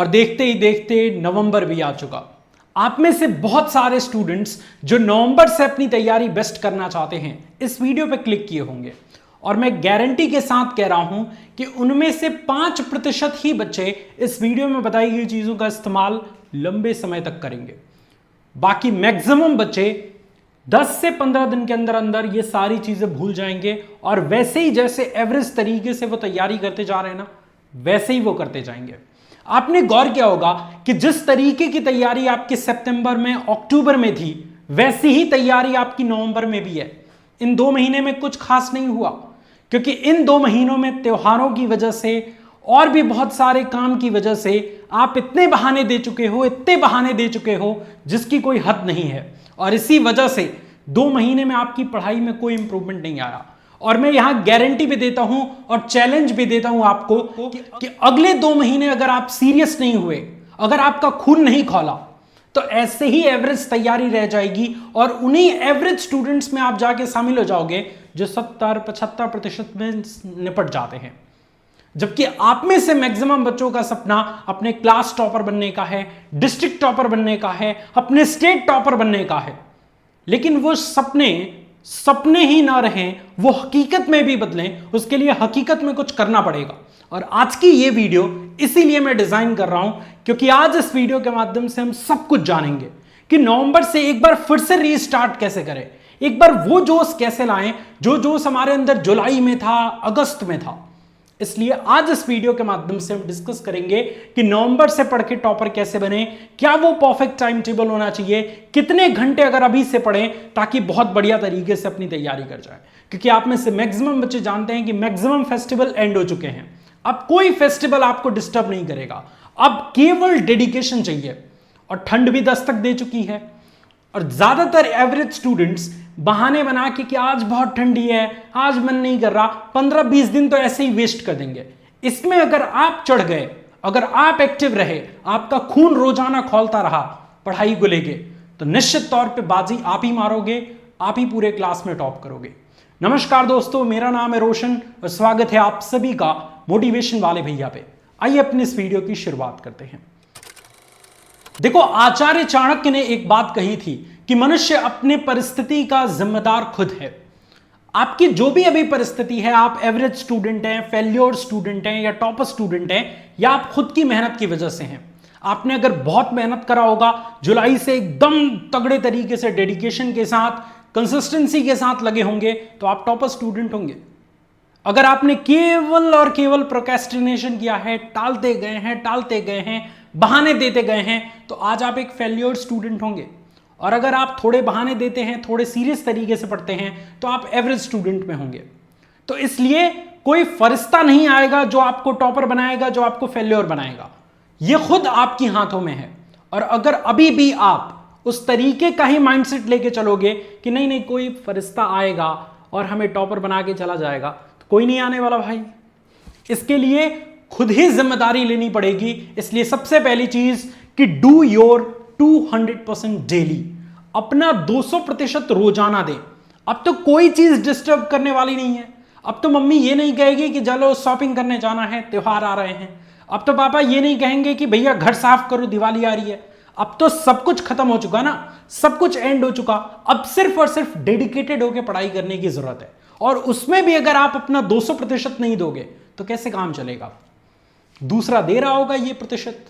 और देखते ही देखते नवंबर भी आ चुका। आप में से बहुत सारे स्टूडेंट्स जो नवंबर से अपनी तैयारी बेस्ट करना चाहते हैं इस वीडियो पे क्लिक किए होंगे, और मैं गारंटी के साथ कह रहा हूं कि उनमें से 5% ही बच्चे इस वीडियो में बताई गई चीजों का इस्तेमाल लंबे समय तक करेंगे। बाकी मैक्सिमम बच्चे 10 से 15 दिन के अंदर अंदर ये सारी चीजें भूल जाएंगे, और वैसे ही जैसे एवरेज तरीके से वो तैयारी करते जा रहे हैं ना, वैसे ही वो करते जाएंगे। आपने गौर किया होगा कि जिस तरीके की तैयारी आपके सितंबर में, अक्टूबर में थी, वैसी ही तैयारी आपकी नवंबर में भी है। इन 2 महीने में कुछ खास नहीं हुआ, क्योंकि इन 2 महीनों में त्योहारों की वजह से और भी बहुत सारे काम की वजह से आप इतने बहाने दे चुके हो, इतने बहाने दे चुके हो जिसकी कोई हद नहीं है, और इसी वजह से 2 महीने में आपकी पढ़ाई में कोई इंप्रूवमेंट नहीं आया। और मैं यहां गारंटी भी देता हूं और चैलेंज भी देता हूं आपको कि अगले 2 महीने अगर आप सीरियस नहीं हुए, अगर आपका खून नहीं खौला, तो ऐसे ही एवरेज तैयारी रह जाएगी, और उन्हीं एवरेज स्टूडेंट्स में आप जाके शामिल हो जाओगे जो 70-75% में निपट जाते हैं। जबकि आप में से मैक्सिमम बच्चों का सपना अपने क्लास टॉपर बनने का है, डिस्ट्रिक्ट टॉपर बनने का है, अपने स्टेट टॉपर बनने का है। लेकिन वो सपने ही ना रहें, वो हकीकत में भी बदलें। उसके लिए हकीकत में कुछ करना पड़ेगा। और आज की ये वीडियो इसीलिए मैं डिजाइन कर रहा हूं, क्योंकि आज इस वीडियो के माध्यम से हम सब कुछ जानेंगे कि नवंबर से एक बार फिर से रीस्टार्ट कैसे करें, एक बार वो जोश कैसे लाएं जो जोश हमारे अंदर जुलाई में था, अगस्त में था। इसलिए आज इस वीडियो के माध्यम से हम डिस्कस करेंगे कि नवंबर से पढ़ के टॉपर कैसे बने, क्या वो परफेक्ट टाइम टेबल होना चाहिए, कितने घंटे अगर अभी से पढ़ें ताकि बहुत बढ़िया तरीके से अपनी तैयारी कर जाए। क्योंकि आप में से मैक्सिमम बच्चे जानते हैं कि मैक्सिमम फेस्टिवल एंड हो चुके हैं। अब कोई फेस्टिवल आपको डिस्टर्ब नहीं करेगा, अब केवल डेडिकेशन चाहिए। और ठंड भी दस्तक दे चुकी है, और ज्यादातर एवरेज स्टूडेंट्स बहाने बना के कि आज बहुत ठंडी है, आज मन नहीं कर रहा, 15-20 दिन तो ऐसे ही वेस्ट कर देंगे। इसमें अगर आप चढ़ गए, अगर आप एक्टिव रहे, आपका खून रोजाना खौलता रहा पढ़ाई को लेके, तो निश्चित तौर पे बाजी आप ही मारोगे, आप ही पूरे क्लास में टॉप करोगे। नमस्कार दोस्तों, मेरा नाम है रोशन और स्वागत है आप सभी का मोटिवेशन वाले भैया पे। आइए अपनी इस वीडियो की शुरुआत करते हैं। देखो, आचार्य चाणक्य ने एक बात कही थी कि मनुष्य अपने परिस्थिति का जिम्मेदार खुद है। आपकी जो भी अभी परिस्थिति है, आप एवरेज स्टूडेंट हैं, फेल्योर स्टूडेंट हैं, या टॉपर स्टूडेंट हैं, या आप खुद की मेहनत की वजह से हैं। आपने अगर बहुत मेहनत करा होगा, जुलाई से एकदम तगड़े तरीके से डेडिकेशन के साथ, कंसिस्टेंसी के साथ लगे होंगे, तो आप टॉपर स्टूडेंट होंगे। अगर आपने केवल और केवल प्रोक्रेस्टिनेशन किया है, टालते गए हैं, बहाने देते गए हैं, तो आज आप एक फेल्योर स्टूडेंट होंगे। और अगर आप थोड़े बहाने देते हैं, थोड़े सीरियस तरीके से पढ़ते हैं, तो आप एवरेज स्टूडेंट में होंगे। तो इसलिए कोई फरिश्ता नहीं आएगा जो आपको टॉपर बनाएगा, जो आपको फेल्योर बनाएगा। यह खुद आपकी हाथों में है। और अगर अभी भी आप उस तरीके का ही माइंडसेट लेके चलोगे कि नहीं नहीं कोई फरिश्ता आएगा और हमें टॉपर बना के चला जाएगा, तो कोई नहीं आने वाला भाई। इसके लिए खुद ही जिम्मेदारी लेनी पड़ेगी। इसलिए सबसे पहली चीज कि डू योर 200% डेली, अपना 200% रोजाना दे। अब तो कोई चीज डिस्टर्ब करने वाली नहीं है। अब तो मम्मी ये नहीं कहेगी कि चलो शॉपिंग करने जाना है, त्योहार आ रहे हैं। अब तो पापा ये नहीं कहेंगे कि भैया घर साफ करो, दिवाली आ रही है। अब तो सब कुछ खत्म हो चुका ना, सब कुछ एंड हो चुका। अब सिर्फ और सिर्फ डेडिकेटेड होकर पढ़ाई करने की जरूरत है। और उसमें भी अगर आप अपना 200% नहीं दोगे तो कैसे काम चलेगा। दूसरा दे रहा होगा ये प्रतिशत,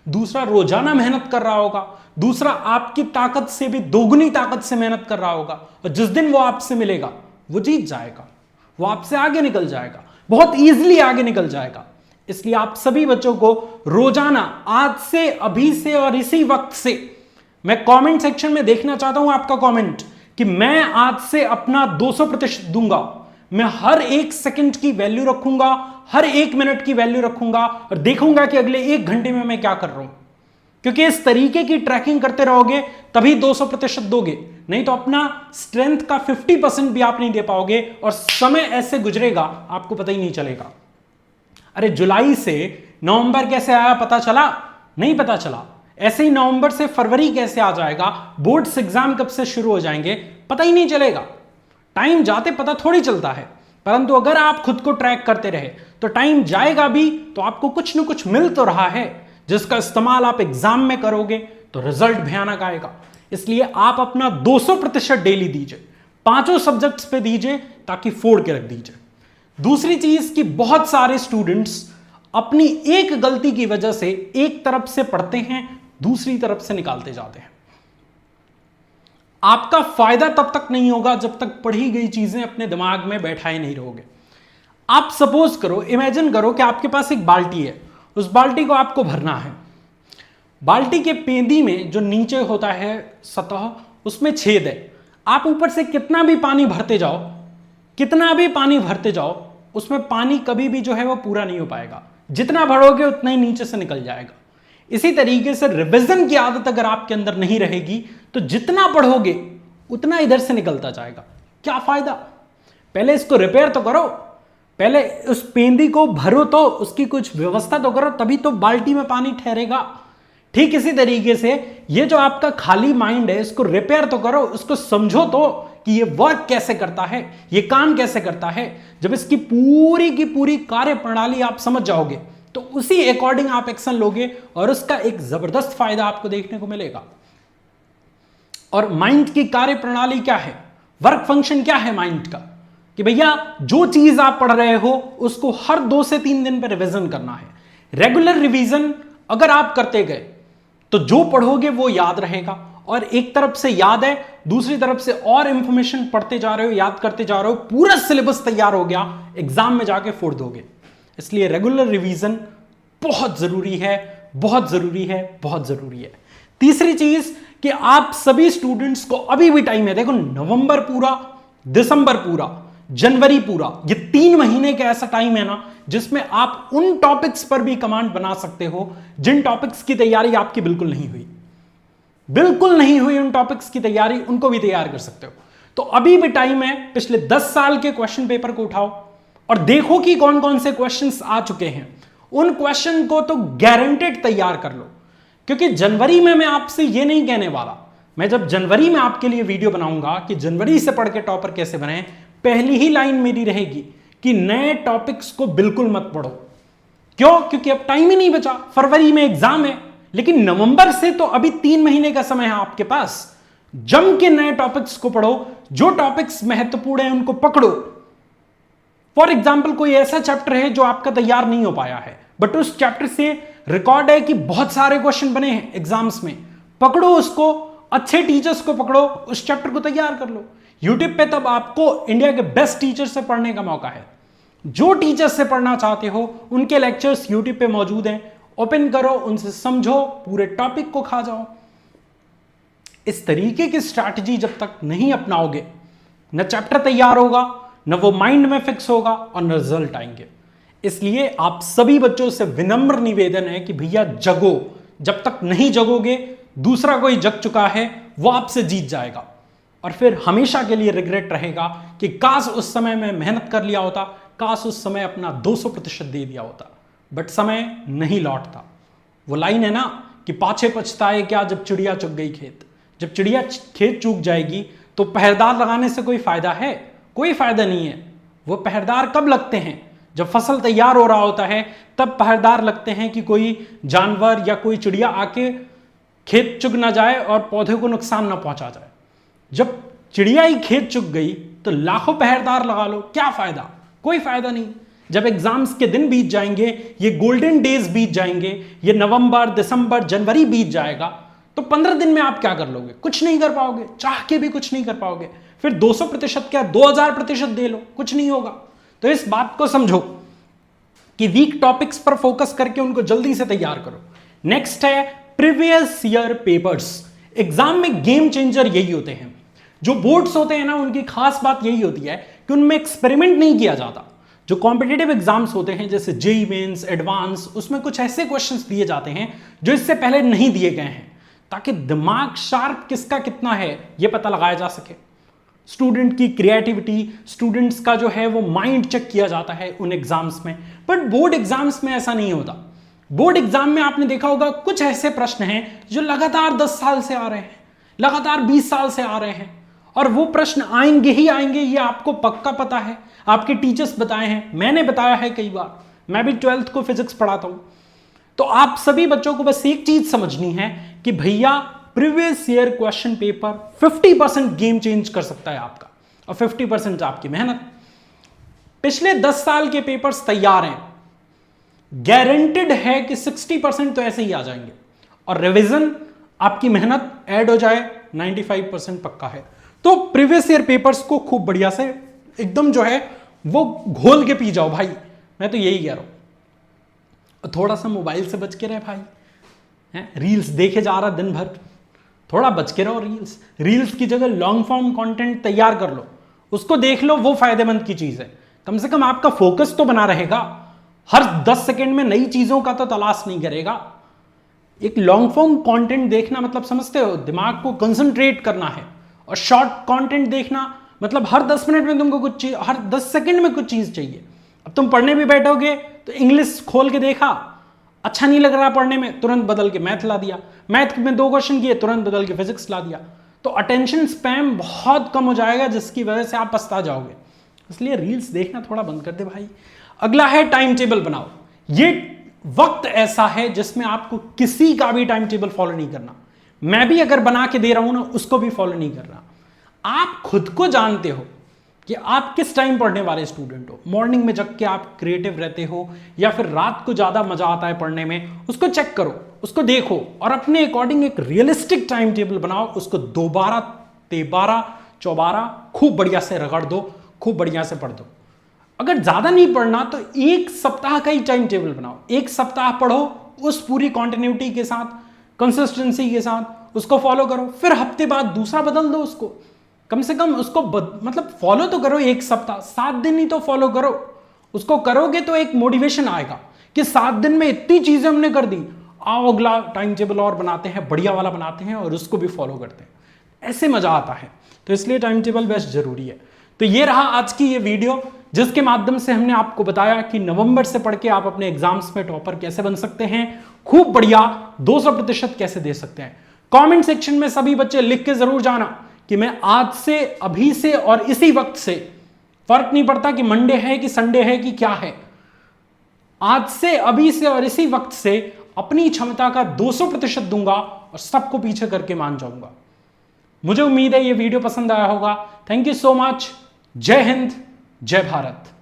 दूसरा रोजाना मेहनत कर रहा होगा, दूसरा आपकी ताकत से भी दोगुनी ताकत से मेहनत कर रहा होगा, और जिस दिन वो आपसे मिलेगा वो जीत जाएगा, वो आपसे आगे निकल जाएगा, बहुत इजीली आगे निकल जाएगा। इसलिए आप सभी बच्चों को रोजाना, आज से, अभी से और इसी वक्त से, मैं कमेंट सेक्शन में देखना चाहता हूं आपका कमेंट कि मैं आज से अपना 200% दूंगा। मैं हर एक सेकंड की वैल्यू रखूंगा, हर एक मिनट की वैल्यू रखूंगा, और देखूंगा कि अगले 1 घंटे में मैं क्या कर रहा हूं। क्योंकि इस तरीके की ट्रैकिंग करते रहोगे तभी 200% दोगे, नहीं तो अपना स्ट्रेंथ का 50% भी आप नहीं दे पाओगे, और समय ऐसे गुजरेगा आपको पता ही नहीं चलेगा। अरे जुलाई से नवंबर कैसे आया पता चला? नहीं पता चला। ऐसे ही नवंबर से फरवरी कैसे आ जाएगा, बोर्ड्स एग्जाम कब से शुरू हो जाएंगे, पता ही नहीं चलेगा। टाइम जाते पता थोड़ी चलता है। परंतु अगर आप खुद को ट्रैक करते रहे तो टाइम जाएगा भी तो आपको कुछ न कुछ मिल तो रहा है। जिसका इस्तेमाल आप एग्जाम में करोगे तो रिजल्ट भयानक आएगा। इसलिए आप अपना 200% डेली दीजिए, 5 सब्जेक्ट्स पे दीजिए ताकि फोड़ के रख दीजिए। दूसरी चीज कि बहुत सारे स्टूडेंट्स अपनी एक गलती की वजह से एक तरफ से पढ़ते हैं, दूसरी तरफ से निकालते जाते हैं। आपका फायदा तब तक नहीं होगा जब तक पढ़ी गई चीजें अपने दिमाग में बैठाए नहीं रहोगे। आप सपोज करो, इमेजिन करो कि आपके पास एक बाल्टी है, उस बाल्टी को आपको भरना है। बाल्टी के पेंदी में जो नीचे होता है सतह, उसमें छेद है। आप ऊपर से कितना भी पानी भरते जाओ, कितना भी पानी भरते जाओ, उसमें पानी कभी भी जो है वो पूरा नहीं हो पाएगा। जितना भरोगे उतना ही नीचे से निकल जाएगा। इसी तरीके से रिवीजन की आदत अगर आपके अंदर नहीं रहेगी तो जितना पढ़ोगे उतना इधर से निकलता जाएगा। क्या फायदा? पहले इसको रिपेयर तो करो, पहले उस पेंदी को भरो, तो उसकी कुछ व्यवस्था तो करो, तभी तो बाल्टी में पानी ठहरेगा। ठीक इसी तरीके से ये जो आपका खाली माइंड है, इसको रिपेयर तो करो, उसको समझो तो कि ये वर्क कैसे करता है, ये काम कैसे करता है। जब इसकी पूरी की पूरी कार्य प्रणाली आप समझ जाओगे तो उसी अकॉर्डिंग आप एक्शन लोगे और उसका एक जबरदस्त फायदा आपको देखने को मिलेगा। और माइंड की कार्य प्रणाली क्या है, वर्क फंक्शन क्या है माइंड का, कि भैया जो चीज आप पढ़ रहे हो उसको हर 2 से 3 दिन पर रिवीजन करना है। रेगुलर रिवीजन अगर आप करते गए तो जो पढ़ोगे वो याद रहेगा, और एक तरफ से याद है, दूसरी तरफ से और इंफॉर्मेशन पढ़ते जा रहे हो, याद करते जा रहे हो, पूरा सिलेबस तैयार हो गया, एग्जाम में जाके फोड़ दोगे। इसलिए रेगुलर रिवीजन बहुत जरूरी है, बहुत जरूरी है, बहुत जरूरी है। तीसरी चीज कि आप सभी स्टूडेंट्स को अभी भी टाइम है। देखो, नवंबर पूरा, दिसंबर पूरा, जनवरी पूरा, ये 3 महीने का ऐसा टाइम है ना जिसमें आप उन टॉपिक्स पर भी कमांड बना सकते हो जिन टॉपिक्स की तैयारी आपकी बिल्कुल नहीं हुई, बिल्कुल नहीं हुई। उन टॉपिक्स की तैयारी, उनको भी तैयार कर सकते हो। तो अभी भी टाइम है। पिछले 10 साल के क्वेश्चन पेपर को उठाओ और देखो कि कौन कौन से क्वेश्चंस आ चुके हैं। उन क्वेश्चन को तो गारंटेड तैयार कर लो, क्योंकि जनवरी में मैं आपसे ये नहीं कहने वाला। मैं जब जनवरी में आपके लिए वीडियो बनाऊंगा कि जनवरी से पढ़ के टॉपर कैसे बने, पहली ही लाइन मेरी रहेगी कि नए टॉपिक्स को बिल्कुल मत पढ़ो। क्यों? क्योंकि अब टाइम ही नहीं बचा। फरवरी में एग्जाम है, लेकिन नवंबर से तो अभी 3 महीने का समय है आपके पास। जम के नए टॉपिक्स को पढ़ो, जो टॉपिक्स महत्वपूर्ण है उनको पकड़ो। फॉर एग्जाम्पल, कोई ऐसा चैप्टर है जो आपका तैयार नहीं हो पाया है, बट उस चैप्टर से रिकॉर्ड है कि बहुत सारे क्वेश्चन बने हैं एग्जाम्स में, पकड़ो उसको, अच्छे टीचर्स को पकड़ो, उस चैप्टर को तैयार कर लो। यूट्यूब पे तब आपको इंडिया के बेस्ट टीचर से पढ़ने का मौका है। जो टीचर से पढ़ना चाहते हो उनके लेक्चर्स यूट्यूब पे मौजूद हैं, ओपन करो, उनसे समझो, पूरे टॉपिक को खा जाओ। इस तरीके की स्ट्रैटेजी जब तक नहीं अपनाओगे, न चैप्टर तैयार होगा, न वो माइंड में फिक्स होगा और न रिजल्ट आएंगे। इसलिए आप सभी बच्चों से विनम्र निवेदन है कि भैया जगो। जब तक नहीं जगोगे, दूसरा कोई जग चुका है, वो आपसे जीत जाएगा और फिर हमेशा के लिए रिग्रेट रहेगा कि काश उस समय में मेहनत कर लिया होता, काश उस समय अपना 200% दे दिया होता, बट समय नहीं लौटता। वो लाइन है ना कि पाछे पछताए क्या जब चिड़िया चुग गई खेत। जब चिड़िया खेत चूक जाएगी तो पहरेदार लगाने से कोई फायदा है? कोई फायदा नहीं है। वो पहरेदार कब लगते हैं? जब फसल तैयार हो रहा होता है तब पहरेदार लगते हैं कि कोई जानवर या कोई चिड़िया आके खेत चुग ना जाए और पौधे को नुकसान ना पहुंचा जाए। जब चिड़िया ही खेत चुग गई तो लाखों पहरेदार लगा लो, क्या फायदा? कोई फायदा नहीं। जब एग्जाम्स के दिन बीत जाएंगे, ये गोल्डन डेज बीत जाएंगे, ये नवंबर, दिसंबर, जनवरी बीत जाएगा, तो 15 दिन में आप क्या कर लोगे? कुछ नहीं कर पाओगे, चाह के भी कुछ नहीं कर पाओगे। फिर 200% क्या 2000% दे लो, कुछ नहीं होगा। तो इस बात को समझो कि वीक टॉपिक्स पर फोकस करके उनको जल्दी से तैयार करो। नेक्स्ट है प्रीवियस ईयर पेपर्स। एग्जाम में गेम चेंजर यही होते हैं। जो बोर्ड्स होते हैं ना, उनकी खास बात यही होती है कि उनमें एक्सपेरिमेंट नहीं किया जाता। जो कॉम्पिटिटिव एग्जाम्स होते हैं जैसे जेईई मेंस, एडवांस, उसमें कुछ ऐसे क्वेश्चंस दिए जाते हैं जो इससे पहले नहीं दिए गए हैं, ताकि दिमाग शार्प किसका कितना है यह पता लगाया जा सके। स्टूडेंट की क्रिएटिविटी, स्टूडेंट्स का जो है वो माइंड चेक किया जाता है उन एग्जाम्स में। बट बोर्ड एग्जाम्स में ऐसा नहीं होता। बोर्ड एग्जाम में आपने देखा होगा कुछ ऐसे प्रश्न हैं जो लगातार 10 साल से आ रहे हैं, लगातार 20 साल से आ रहे हैं, और वो प्रश्न आएंगे ही आएंगे, ये आपको पक्का पता है। आपके टीचर्स बताए हैं, मैंने बताया है कई बार, मैं भी 12th को फिजिक्स पढ़ाता हूं। तो आप सभी बच्चों को बस एक चीज समझनी है कि भैया previous year question paper 50% game change कर सकता है आपका, और 50% आपकी मेहनत। पिछले 10 साल के पेपर्स तैयार हैं, गारंटेड है कि 60% तो ऐसे ही आ जाएंगे, और रिवीजन आपकी मेहनत ऐड हो जाए 95% पक्का है। तो प्रीवियस ईयर पेपर्स को खूब बढ़िया से एकदम जो है वो घोल के पी जाओ भाई, मैं तो यही कह रहा हूं। थोड़ा सा मोबाइल से बच के रहे भाई, हैं रील्स देखे जा रहा दिन भर, थोड़ा बच के रहो। रील्स की जगह लॉन्ग फॉर्म कंटेंट तैयार कर लो, उसको देख लो, वो फायदेमंद की चीज है। कम से कम आपका फोकस तो बना रहेगा, हर 10 सेकंड में नई चीजों का तो तलाश नहीं करेगा। एक लॉन्ग फॉर्म कंटेंट देखना मतलब समझते हो, दिमाग को कंसंट्रेट करना है, और शॉर्ट कंटेंट देखना मतलब हर 10 मिनट में तुमको कुछ चीज, हर 10 सेकंड में कुछ चीज चाहिए। अब तुम पढ़ने भी बैठोगे तो इंग्लिश खोल के देखा, अच्छा नहीं लग रहा पढ़ने में, तुरंत बदल के मैथ ला दिया, मैथ में 2 क्वेश्चन किए, तुरंत बदल के फिजिक्स ला दिया। तो अटेंशन स्पैम बहुत कम हो जाएगा, जिसकी वजह से आप पछता जाओगे। इसलिए रील्स देखना थोड़ा बंद कर दे भाई। अगला है टाइम टेबल बनाओ। ये वक्त ऐसा है जिसमें आपको किसी का भी टाइम टेबल फॉलो नहीं करना। मैं भी अगर बना के दे रहा हूं ना, उसको भी फॉलो नहीं कर रहा। आप खुद को जानते हो कि आप किस टाइम पढ़ने वाले स्टूडेंट हो। मॉर्निंग में जग के आप क्रिएटिव रहते हो, या फिर रात को ज्यादा मजा आता है पढ़ने में, उसको चेक करो, उसको देखो, और अपने अकॉर्डिंग एक रियलिस्टिक टाइम टेबल बनाओ। उसको 2-12, 13, 14 खूब बढ़िया से रगड़ दो, खूब बढ़िया से पढ़ दो। अगर ज्यादा नहीं पढ़ना तो 1 सप्ताह का ही टाइम टेबल बनाओ। 1 सप्ताह पढ़ो, उस पूरी कॉन्टिन्यूटी के साथ, कंसिस्टेंसी के साथ उसको फॉलो करो, फिर हफ्ते बाद दूसरा बदल दो उसको। कम से कम उसको मतलब फॉलो तो करो 1 सप्ताह, 7 दिन ही तो फॉलो करो। उसको करोगे तो एक मोटिवेशन आएगा कि 7 दिन में इतनी चीजें हमने कर दी, आओ अगला टाइम टेबल और बनाते हैं, बढ़िया वाला बनाते हैं, और उसको भी फॉलो करते हैं। ऐसे मजा आता है। तो इसलिए टाइम टेबल बेस्ट जरूरी है। तो ये रहा आज की ये वीडियो, जिसके माध्यम से हमने आपको बताया कि नवंबर से पढ़ के आप अपने एग्जाम्स में टॉपर कैसे बन सकते हैं, खूब बढ़िया 200% कैसे दे सकते हैं। कमेंट सेक्शन में सभी बच्चे लिख के जरूर जाना कि मैं आज से, अभी से और इसी वक्त से, फर्क नहीं पड़ता कि मंडे है कि संडे है कि क्या है, आज से, अभी से और इसी वक्त से अपनी क्षमता का 200% दूंगा, और सबको पीछे करके मान जाऊंगा। मुझे उम्मीद है ये वीडियो पसंद आया होगा। Thank you so much. जय हिंद, जय भारत।